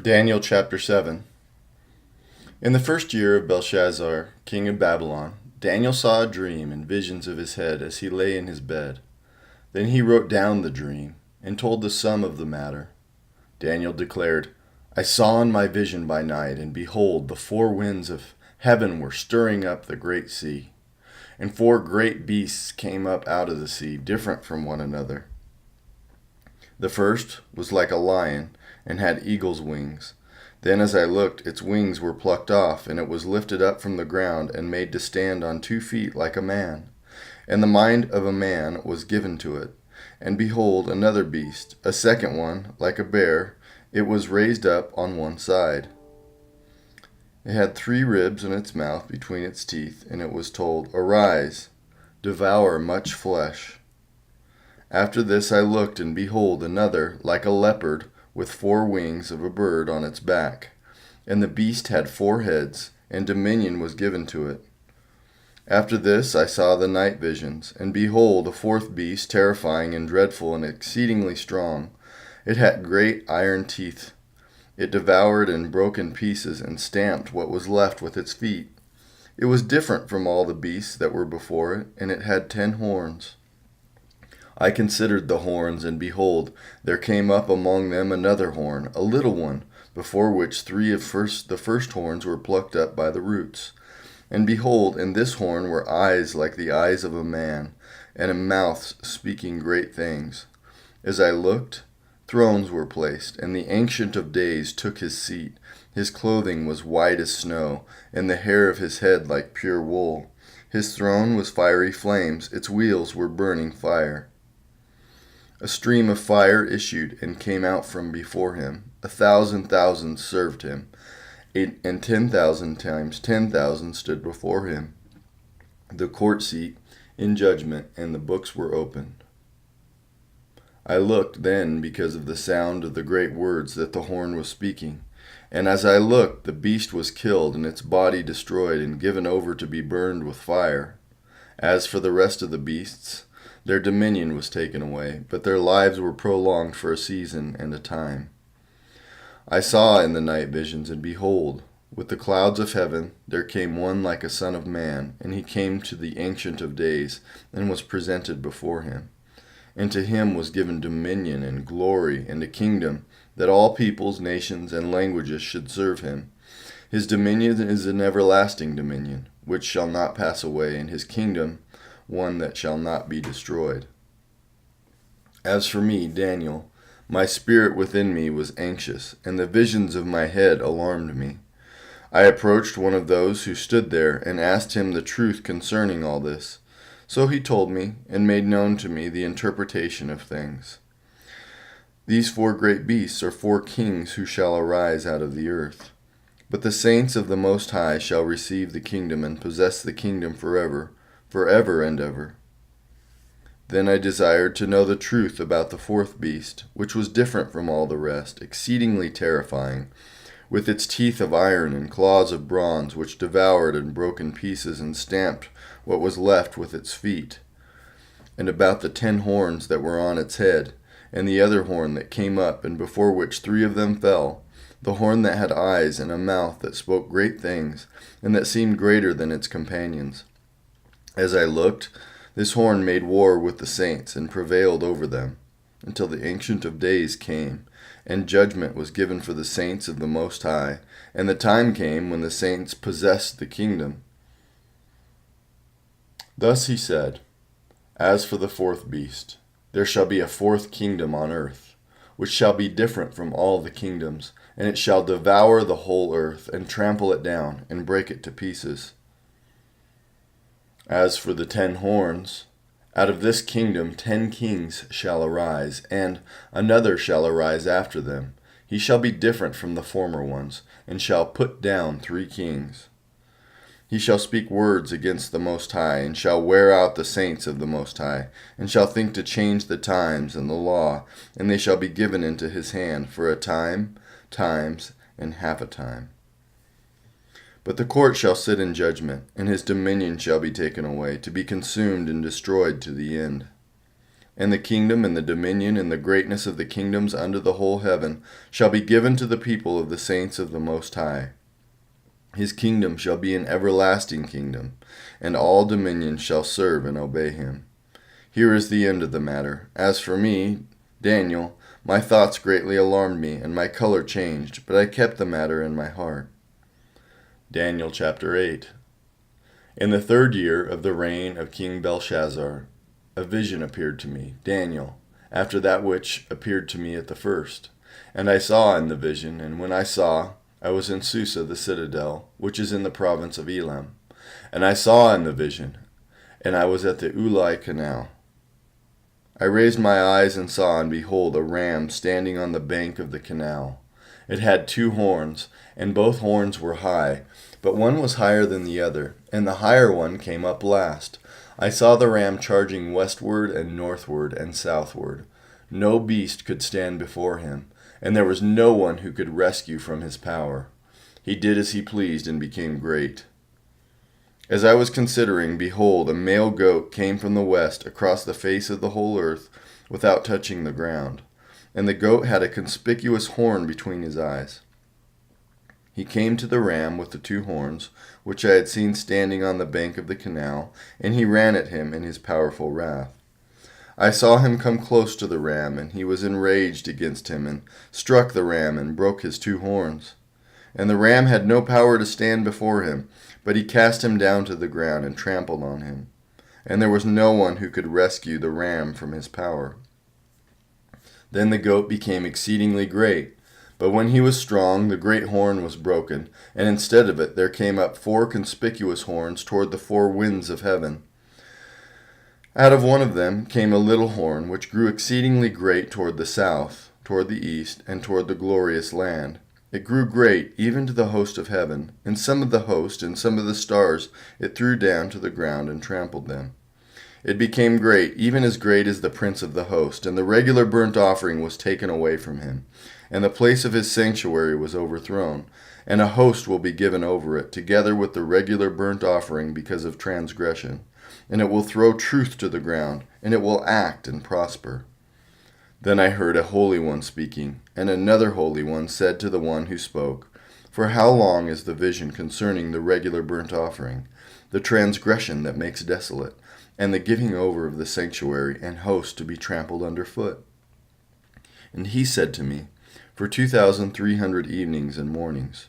Daniel chapter 7. In the first year of Belshazzar, king of Babylon, Daniel saw a dream and visions of his head as he lay in his bed. Then he wrote down the dream and told the sum of the matter. Daniel declared, I saw in my vision by night, and behold, the four winds of heaven were stirring up the great sea. And four great beasts came up out of the sea, different from one another. The first was like a lion, and had eagle's wings. Then as I looked, its wings were plucked off, and it was lifted up from the ground, and made to stand on 2 feet like a man. And the mind of a man was given to it. And behold, another beast, a second one, like a bear, it was raised up on one side. It had 3 ribs in its mouth between its teeth, and it was told, Arise, devour much flesh. After this I looked, and behold, another, like a leopard, with 4 wings of a bird on its back. And the beast had 4 heads, and dominion was given to it. After this I saw the night visions, and behold, a 4th beast, terrifying and dreadful and exceedingly strong. It had great iron teeth. It devoured and broke in pieces, and stamped what was left with its feet. It was different from all the beasts that were before it, and it had 10 horns. I considered the horns, and behold, there came up among them another horn, a little one, before which 3 of the first horns were plucked up by the roots. And behold, in this horn were eyes like the eyes of a man, and a mouth speaking great things. As I looked, thrones were placed, and the Ancient of Days took his seat. His clothing was white as snow, and the hair of his head like pure wool. His throne was fiery flames, its wheels were burning fire. A stream of fire issued and came out from before him. 1,000 thousands served him, and 10,000 times 10,000 stood before him. The court seat in judgment, and the books were opened. I looked then because of the sound of the great words that the horn was speaking. And as I looked, the beast was killed, and its body destroyed, and given over to be burned with fire. As for the rest of the beasts, their dominion was taken away, but their lives were prolonged for a season and a time. I saw in the night visions, and behold, with the clouds of heaven there came one like a son of man, and he came to the Ancient of Days, and was presented before him. And to him was given dominion and glory and a kingdom, that all peoples, nations, and languages should serve him. His dominion is an everlasting dominion, which shall not pass away, and his kingdom one that shall not be destroyed. As for me, Daniel, my spirit within me was anxious, and the visions of my head alarmed me. I approached one of those who stood there, and asked him the truth concerning all this. So he told me, and made known to me the interpretation of things. These 4 great beasts are 4 kings who shall arise out of the earth. But the saints of the Most High shall receive the kingdom, and possess the kingdom forever and ever. Then I desired to know the truth about the 4th beast, which was different from all the rest, exceedingly terrifying, with its teeth of iron and claws of bronze, which devoured and broke in pieces, and stamped what was left with its feet. And about the 10 horns that were on its head, and the other horn that came up, and before which 3 of them fell, the horn that had eyes and a mouth that spoke great things, and that seemed greater than its companions. As I looked, this horn made war with the saints, and prevailed over them, until the Ancient of Days came, and judgment was given for the saints of the Most High, and the time came when the saints possessed the kingdom. Thus he said, As for the 4th beast, there shall be a 4th kingdom on earth, which shall be different from all the kingdoms, and it shall devour the whole earth, and trample it down, and break it to pieces. As for the 10 horns, out of this kingdom 10 kings shall arise, and another shall arise after them. He shall be different from the former ones, and shall put down 3 kings. He shall speak words against the Most High, and shall wear out the saints of the Most High, and shall think to change the times and the law, and they shall be given into his hand for a time, times, and half a time. But the court shall sit in judgment, and his dominion shall be taken away, to be consumed and destroyed to the end. And the kingdom and the dominion and the greatness of the kingdoms under the whole heaven shall be given to the people of the saints of the Most High. His kingdom shall be an everlasting kingdom, and all dominions shall serve and obey him. Here is the end of the matter. As for me, Daniel, my thoughts greatly alarmed me, and my color changed, but I kept the matter in my heart. Daniel chapter 8. In the 3rd year of the reign of King Belshazzar, a vision appeared to me, Daniel, after that which appeared to me at the first. And I saw in the vision, and when I saw, I was in Susa the citadel, which is in the province of Elam. And I saw in the vision, and I was at the Ulai canal. I raised my eyes and saw, and behold, a ram standing on the bank of the canal. It had 2 horns, and both horns were high, but one was higher than the other, and the higher one came up last. I saw the ram charging westward and northward and southward. No beast could stand before him, and there was no one who could rescue from his power. He did as he pleased and became great. As I was considering, behold, a male goat came from the west across the face of the whole earth without touching the ground, and the goat had a conspicuous horn between his eyes. He came to the ram with the 2 horns, which I had seen standing on the bank of the canal, and he ran at him in his powerful wrath. I saw him come close to the ram, and he was enraged against him, and struck the ram and broke his 2 horns. And the ram had no power to stand before him, but he cast him down to the ground and trampled on him. And there was no one who could rescue the ram from his power. Then the goat became exceedingly great. But when he was strong, the great horn was broken, and instead of it there came up 4 conspicuous horns toward the 4 winds of heaven. Out of one of them came a little horn, which grew exceedingly great toward the south, toward the east, and toward the glorious land. It grew great, even to the host of heaven, and some of the host and some of the stars it threw down to the ground and trampled them. It became great, even as great as the prince of the host, and the regular burnt offering was taken away from him, and the place of his sanctuary was overthrown, and a host will be given over it, together with the regular burnt offering because of transgression, and it will throw truth to the ground, and it will act and prosper. Then I heard a holy one speaking, and another holy one said to the one who spoke, For how long is the vision concerning the regular burnt offering, the transgression that makes desolate, and the giving over of the sanctuary and host to be trampled underfoot? And he said to me, For 2,300 evenings and mornings.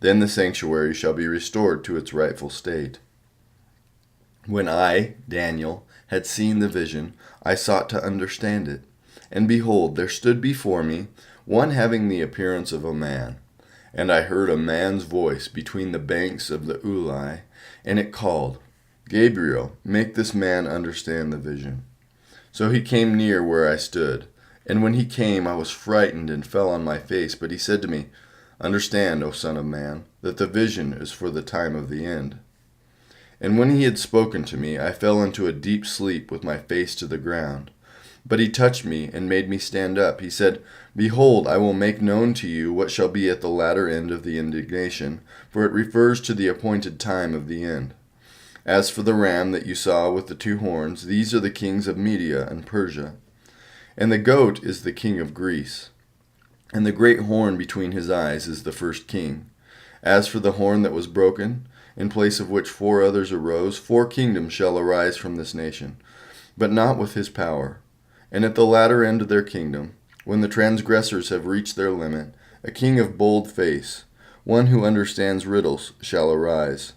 Then the sanctuary shall be restored to its rightful state. When I, Daniel, had seen the vision, I sought to understand it. And behold, there stood before me one having the appearance of a man. And I heard a man's voice between the banks of the Ulai, and it called, Gabriel, make this man understand the vision. So he came near where I stood. And when he came, I was frightened and fell on my face. But he said to me, Understand, O Son of Man, that the vision is for the time of the end. And when he had spoken to me, I fell into a deep sleep with my face to the ground. But he touched me and made me stand up. He said, Behold, I will make known to you what shall be at the latter end of the indignation, for it refers to the appointed time of the end. As for the ram that you saw with the 2 horns, these are the kings of Media and Persia. And the goat is the king of Greece. And the great horn between his eyes is the first king. As for the horn that was broken, in place of which 4 others arose, 4 kingdoms shall arise from this nation, but not with his power. And at the latter end of their kingdom, when the transgressors have reached their limit, a king of bold face, one who understands riddles, shall arise.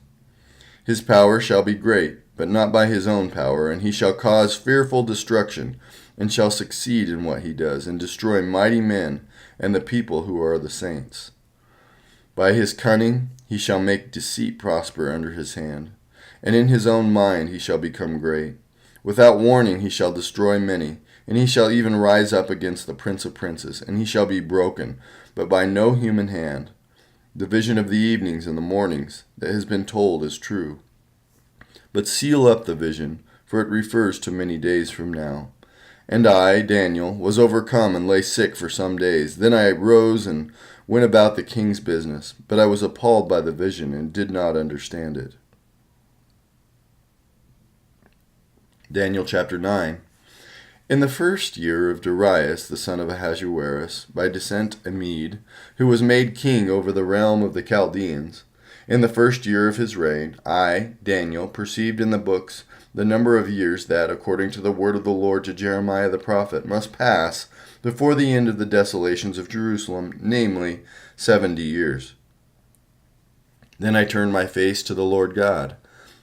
His power shall be great, but not by his own power, and he shall cause fearful destruction, and shall succeed in what he does, and destroy mighty men and the people who are the saints. By his cunning he shall make deceit prosper under his hand, and in his own mind he shall become great. Without warning he shall destroy many, and he shall even rise up against the Prince of Princes, and he shall be broken, but by no human hand. The vision of the evenings and the mornings that has been told is true. But seal up the vision, for it refers to many days from now. And I, Daniel, was overcome and lay sick for some days. Then I rose and went about the king's business, but I was appalled by the vision and did not understand it. Daniel chapter 9. In the first year of Darius the son of Ahasuerus, by descent a Mede, who was made king over the realm of the Chaldeans, in the first year of his reign, I, Daniel, perceived in the books the number of years that, according to the word of the Lord to Jeremiah the prophet, must pass before the end of the desolations of Jerusalem, namely 70 years. Then I turned my face to the Lord God,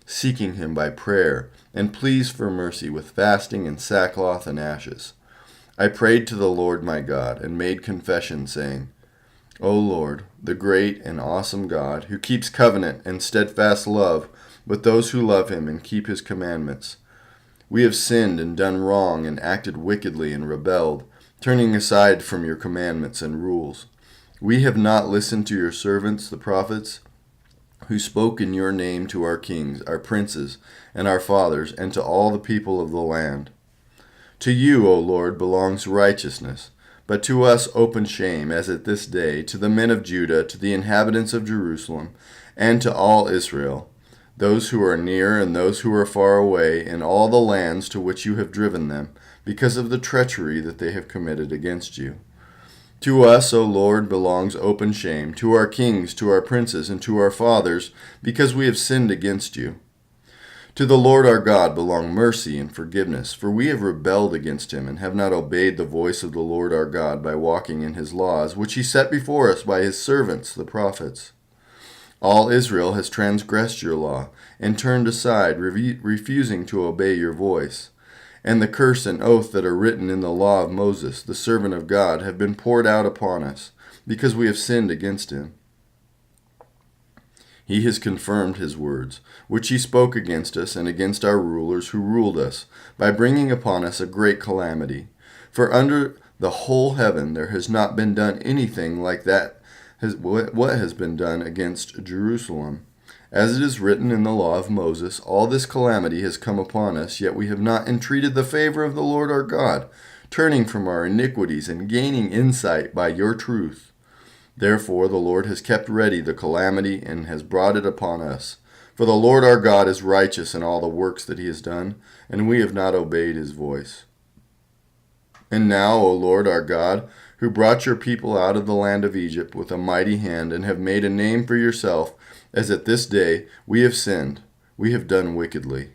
seeking him by prayer, and pleas for mercy with fasting and sackcloth and ashes. I prayed to the Lord my God, and made confession, saying, O Lord, the great and awesome God, who keeps covenant and steadfast love with those who love him and keep his commandments, we have sinned and done wrong and acted wickedly and rebelled, turning aside from your commandments and rules. We have not listened to your servants, the prophets, who spoke in your name to our kings, our princes, and our fathers, and to all the people of the land. To you, O Lord, belongs righteousness, but to us open shame, as at this day, to the men of Judah, to the inhabitants of Jerusalem, and to all Israel, those who are near and those who are far away, in all the lands to which you have driven them, because of the treachery that they have committed against you. To us, O Lord, belongs open shame, to our kings, to our princes, and to our fathers, because we have sinned against you. To the Lord our God belong mercy and forgiveness, for we have rebelled against him, and have not obeyed the voice of the Lord our God by walking in his laws, which he set before us by his servants, the prophets. All Israel has transgressed your law, and turned aside, refusing to obey your voice. And the curse and oath that are written in the law of Moses, the servant of God, have been poured out upon us, because we have sinned against him. He has confirmed his words, which he spoke against us and against our rulers who ruled us, by bringing upon us a great calamity. For under the whole heaven there has not been done anything like that what has been done against Jerusalem. As it is written in the law of Moses, all this calamity has come upon us, yet we have not entreated the favor of the Lord our God, turning from our iniquities and gaining insight by your truth. Therefore the Lord has kept ready the calamity and has brought it upon us. For the Lord our God is righteous in all the works that he has done, and we have not obeyed his voice. And now, O Lord our God, who brought your people out of the land of Egypt with a mighty hand, and have made a name for yourself, as at this day we have sinned, we have done wickedly.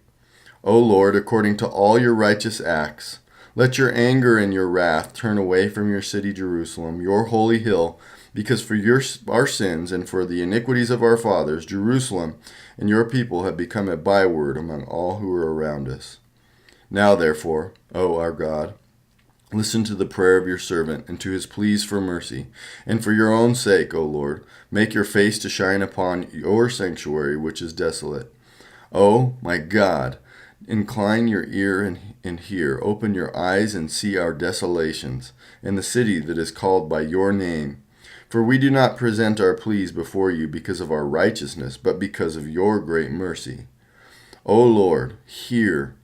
O Lord, according to all your righteous acts, let your anger and your wrath turn away from your city Jerusalem, your holy hill, because for our sins and for the iniquities of our fathers, Jerusalem and your people have become a byword among all who are around us. Now therefore, O our God, listen to the prayer of your servant and to his pleas for mercy. And for your own sake, O Lord, make your face to shine upon your sanctuary, which is desolate. O my God, incline your ear and hear. Open your eyes and see our desolations, and the city that is called by your name. For we do not present our pleas before you because of our righteousness, but because of your great mercy. O Lord, hear.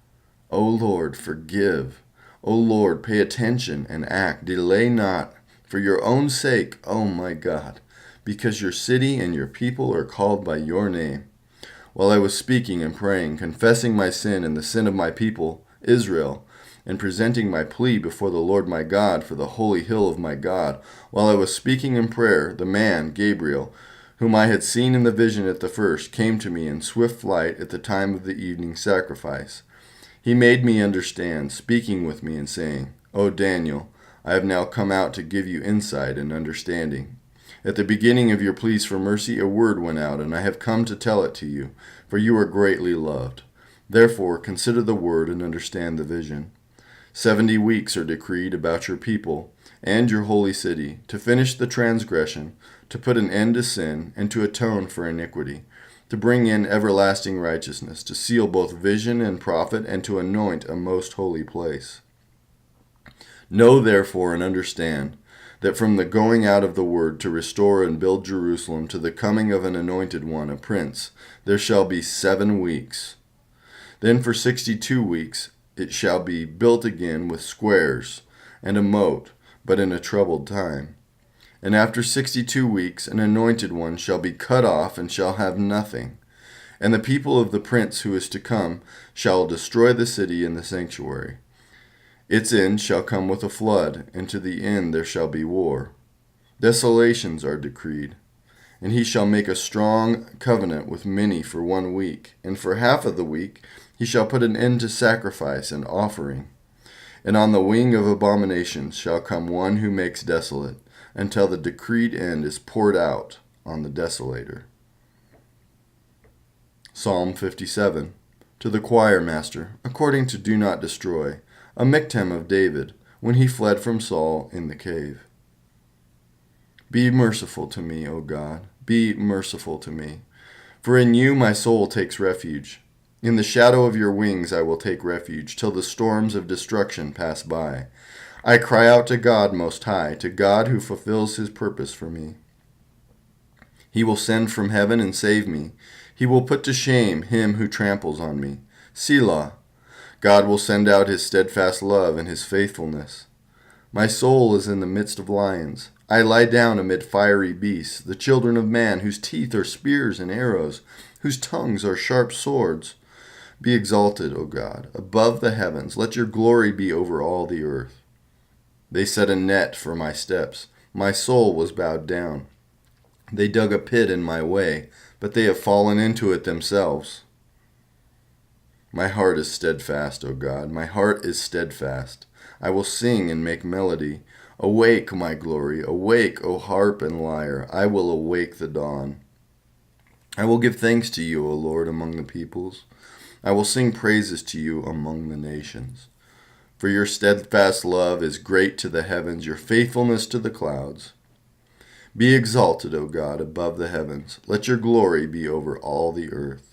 O Lord, forgive. O Lord, pay attention and act. Delay not, for your own sake, O my God, because your city and your people are called by your name. While I was speaking and praying, confessing my sin and the sin of my people, Israel, and presenting my plea before the Lord my God for the holy hill of my God, while I was speaking in prayer, the man, Gabriel, whom I had seen in the vision at the first, came to me in swift flight at the time of the evening sacrifice. He made me understand, speaking with me and saying, O Daniel, I have now come out to give you insight and understanding. At the beginning of your pleas for mercy, a word went out, and I have come to tell it to you, for you are greatly loved. Therefore, consider the word and understand the vision. 70 weeks are decreed about your people and your holy city, to finish the transgression, to put an end to sin, and to atone for iniquity, to bring in everlasting righteousness, to seal both vision and prophet, and to anoint a most holy place. Know therefore and understand that from the going out of the word to restore and build Jerusalem to the coming of an anointed one, a prince, there shall be 7 weeks. Then for 62 weeks it shall be built again with squares and a moat, but in a troubled time. And after 62 weeks an anointed one shall be cut off and shall have nothing. And the people of the prince who is to come shall destroy the city and the sanctuary. Its end shall come with a flood, and to the end there shall be war. Desolations are decreed. And he shall make a strong covenant with many for 1 week, and for half of the week he shall put an end to sacrifice and offering. And on the wing of abominations shall come one who makes desolate, until the decreed end is poured out on the desolator. Psalm 57. To the choir master, according to Do Not Destroy, a miktam of David, when he fled from Saul in the cave. Be merciful to me, O God, be merciful to me. For in you my soul takes refuge. In the shadow of your wings I will take refuge, till the storms of destruction pass by. I cry out to God Most High, to God who fulfills his purpose for me. He will send from heaven and save me. He will put to shame him who tramples on me. Selah. God will send out his steadfast love and his faithfulness. My soul is in the midst of lions. I lie down amid fiery beasts, the children of man, whose teeth are spears and arrows, whose tongues are sharp swords. Be exalted, O God, above the heavens. Let your glory be over all the earth. They set a net for my steps. My soul was bowed down. They dug a pit in my way, but they have fallen into it themselves. My heart is steadfast, O God, my heart is steadfast. I will sing and make melody. Awake, my glory, awake, O harp and lyre. I will awake the dawn. I will give thanks to you, O Lord, among the peoples. I will sing praises to you among the nations. For your steadfast love is great to the heavens, your faithfulness to the clouds. Be exalted, O God, above the heavens. Let your glory be over all the earth.